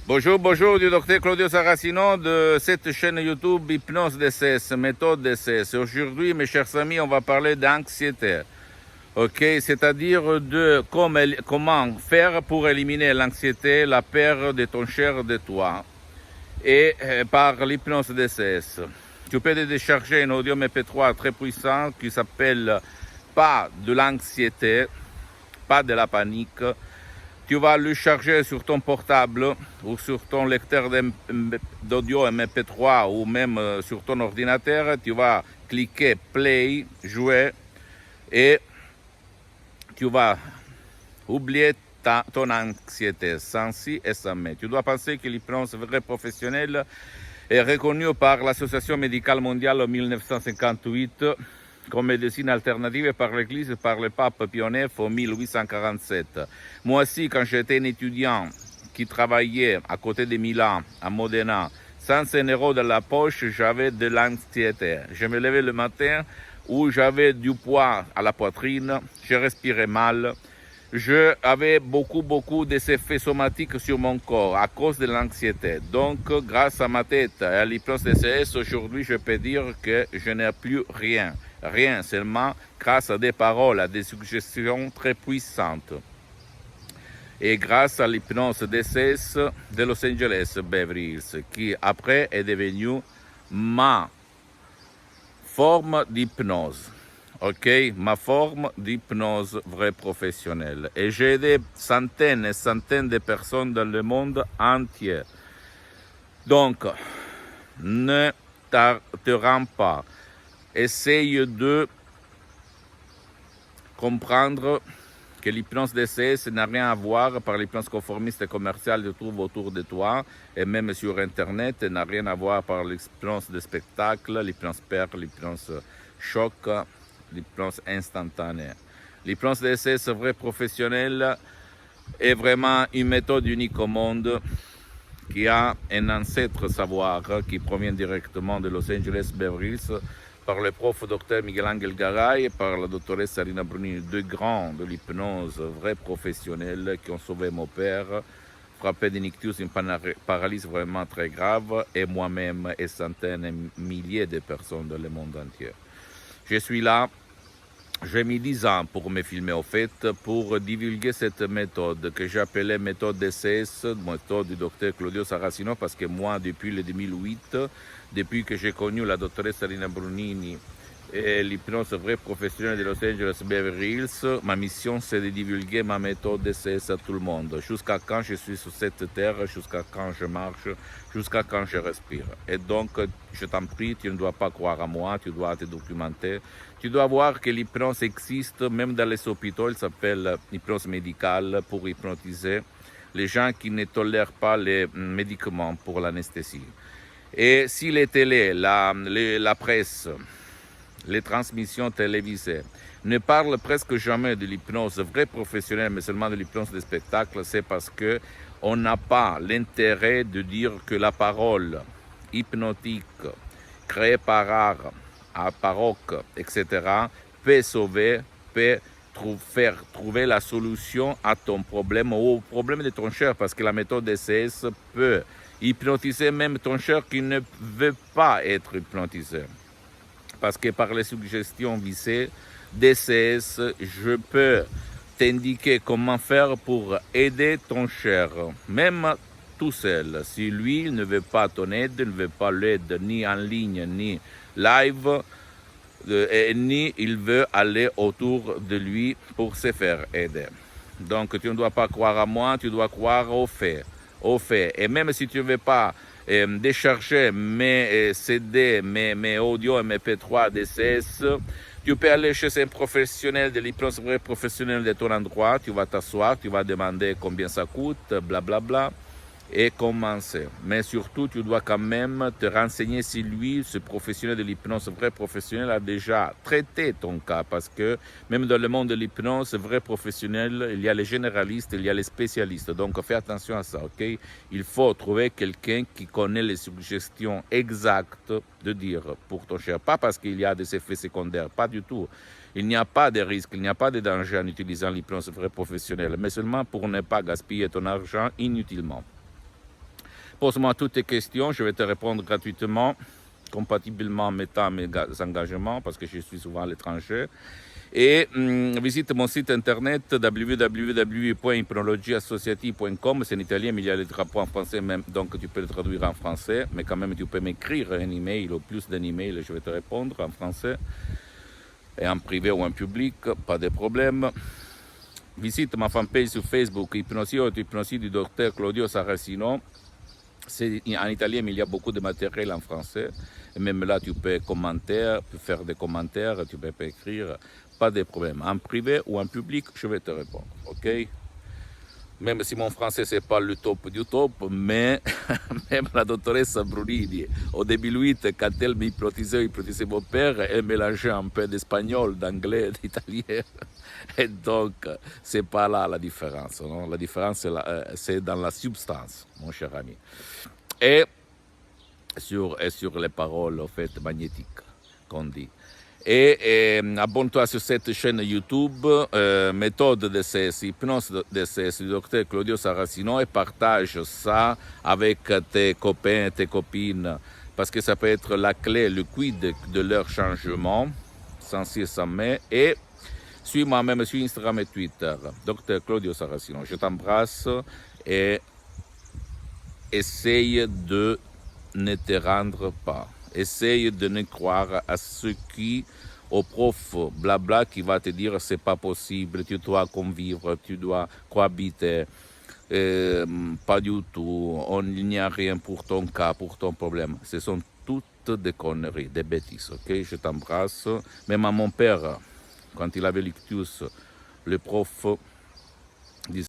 Bonjour, bonjour du docteur Claudio Saracino de cette chaîne YouTube Hypnose DCS, méthode DCS. Aujourd'hui, mes chers amis, on va parler d'anxiété. Ok, c'est-à-dire de comment faire pour éliminer l'anxiété, la peur de ton cher de toi. Et par l'hypnose DCS. Tu peux télécharger un audio MP3 très puissant qui s'appelle Pas de l'anxiété, pas de la panique. Tu vas le charger sur ton portable ou sur ton lecteur d'audio MP3 ou même sur ton ordinateur. Tu vas cliquer Play, jouer et tu vas oublier ton anxiété sans si et sans mais. Tu dois penser que l'hypnose vraie professionnelle est reconnue par l'Association médicale mondiale en 1958 comme médecine alternative par l'Église et par le pape Pie IX en 1847. Moi aussi, quand j'étais un étudiant qui travaillait à côté de Milan, à Modena, sans un euro dans la poche, j'avais de l'anxiété. Je me levais le matin où j'avais du poids à la poitrine, je respirais mal. J'avais beaucoup d'effets somatiques sur mon corps à cause de l'anxiété. Donc, grâce à ma tête et à l'hypnose DCS, aujourd'hui, je peux dire que je n'ai plus rien. Rien, seulement grâce à des paroles, à des suggestions très puissantes. Et grâce à l'hypnose DCS de Los Angeles Beverly Hills, qui après est devenue ma forme d'hypnose. Ok, ma forme d'hypnose vraie professionnelle. Et j'ai aidé centaines et centaines de personnes dans le monde entier. Donc, ne te rends pas. Essaye de comprendre que l'hypnose DCS n'a rien à voir par l'hypnose conformiste et commerciale que tu trouves autour de toi et même sur Internet, n'a rien à voir par l'hypnose de spectacle, l'hypnose peur, l'hypnose choc, l'hypnose instantanée. L'hypnose DCS vrai professionnelle est vraiment une méthode unique au monde qui a un ancêtre savoir qui provient directement de Los Angeles Beverly Hills par le prof Dr Miguel Angel Garay et par la doctoresse Sarina Bruni, deux grands de l'hypnose vrai professionnels qui ont sauvé mon père, frappé d'un ictus, une paralysie vraiment très grave, et moi-même et centaines et milliers de personnes dans le monde entier. Je suis là, j'ai mis 10 ans pour me filmer au fait, pour divulguer cette méthode que j'appelais méthode DCS, méthode du docteur Claudio Saracino, parce que moi, depuis le 2008, depuis que j'ai connu la doctoresse Sarina Brunini et l'hypnose vraie professionnelle de Los Angeles Beverly Hills, ma mission c'est de divulguer ma méthode DCS à tout le monde, jusqu'à quand je suis sur cette terre, jusqu'à quand je marche, jusqu'à quand je respire. Et donc, je t'en prie, tu ne dois pas croire à moi, tu dois te documenter, tu dois voir que l'hypnose existe, même dans les hôpitaux, elle s'appelle hypnose médicale pour hypnotiser les gens qui ne tolèrent pas les médicaments pour l'anesthésie. Et si les télés, la presse, les transmissions télévisées ne parlent presque jamais de l'hypnose vraie professionnelle, mais seulement de l'hypnose de spectacle, c'est parce qu'on n'a pas l'intérêt de dire que la parole hypnotique créée par art, à baroque, etc., peut sauver, peut faire trouver la solution à ton problème ou au problème de ton cher, parce que la méthode DCS peut hypnotiser même ton cher qui ne veut pas être hypnotisé. Parce que par les suggestions visées, DCS, je peux t'indiquer comment faire pour aider ton cher, même tout seul. Si lui ne veut pas ton aide, ne veut pas l'aide ni en ligne, ni live, ni il veut aller autour de lui pour se faire aider. Donc tu ne dois pas croire à moi, tu dois croire aux faits. Et même si tu ne veux pas décharger mes CD, mes audio et mes MP3 DCS, tu peux aller chez un professionnel de l'hypnose vrai professionnel de ton endroit, tu vas t'asseoir, tu vas demander combien ça coûte, blablabla, et commencer. Mais surtout, tu dois quand même te renseigner si lui, ce professionnel de l'hypnose vrai professionnel, a déjà traité ton cas. Parce que même dans le monde de l'hypnose vrai professionnel, il y a les généralistes, il y a les spécialistes. Donc fais attention à ça, ok? Il faut trouver quelqu'un qui connaît les suggestions exactes de dire pour ton cher. Pas parce qu'il y a des effets secondaires, pas du tout. Il n'y a pas de risque, il n'y a pas de danger en utilisant l'hypnose vrai professionnel, mais seulement pour ne pas gaspiller ton argent inutilement. Pose-moi toutes tes questions, je vais te répondre gratuitement, compatiblement mettant mes engagements, parce que je suis souvent à l'étranger. Et visite mon site internet www.hypnologieassociative.com. C'est en italien, mais il y a les drapeaux en français, même, donc tu peux le traduire en français. Mais quand même, tu peux m'écrire un email ou plus d'un email, je vais te répondre en français. Et en privé ou en public, pas de problème. Visite ma fanpage sur Facebook, Hypnosie du docteur Claudio Saracino. C'est en italien, mais il y a beaucoup de matériel en français. Et même là, tu peux faire des commentaires, tu peux écrire, pas de problème. En privé ou en public, je vais te répondre, ok? Même si mon français, c'est pas le top du top, mais même la doctoresse Brunini, au 2008, quand elle m'hypnotisait mon père, elle mélangeait un peu d'espagnol, d'anglais, d'italien. Et donc, c'est pas là la différence. Non? La différence, c'est dans la substance, mon cher ami. Et sur les paroles, en fait, magnétiques, qu'on dit. Et abonne-toi sur cette chaîne YouTube, méthode de ces hypnose de ces du docteur Claudio Saracino, et partage ça avec tes copains et tes copines, parce que ça peut être la clé, le quid de leur changement, sans si et sans mais. Et suis-moi même sur Instagram et Twitter, docteur Claudio Saracino. Je t'embrasse et essaye de ne te rendre pas. Essaye de ne croire à ce qui, au prof blabla qui va te dire c'est pas possible, tu dois convivre, tu dois cohabiter. Pas du tout, il n'y a rien pour ton cas, pour ton problème. Ce sont toutes des conneries, des bêtises, ok? Je t'embrasse. Même à mon père, quand il avait l'ictus, le prof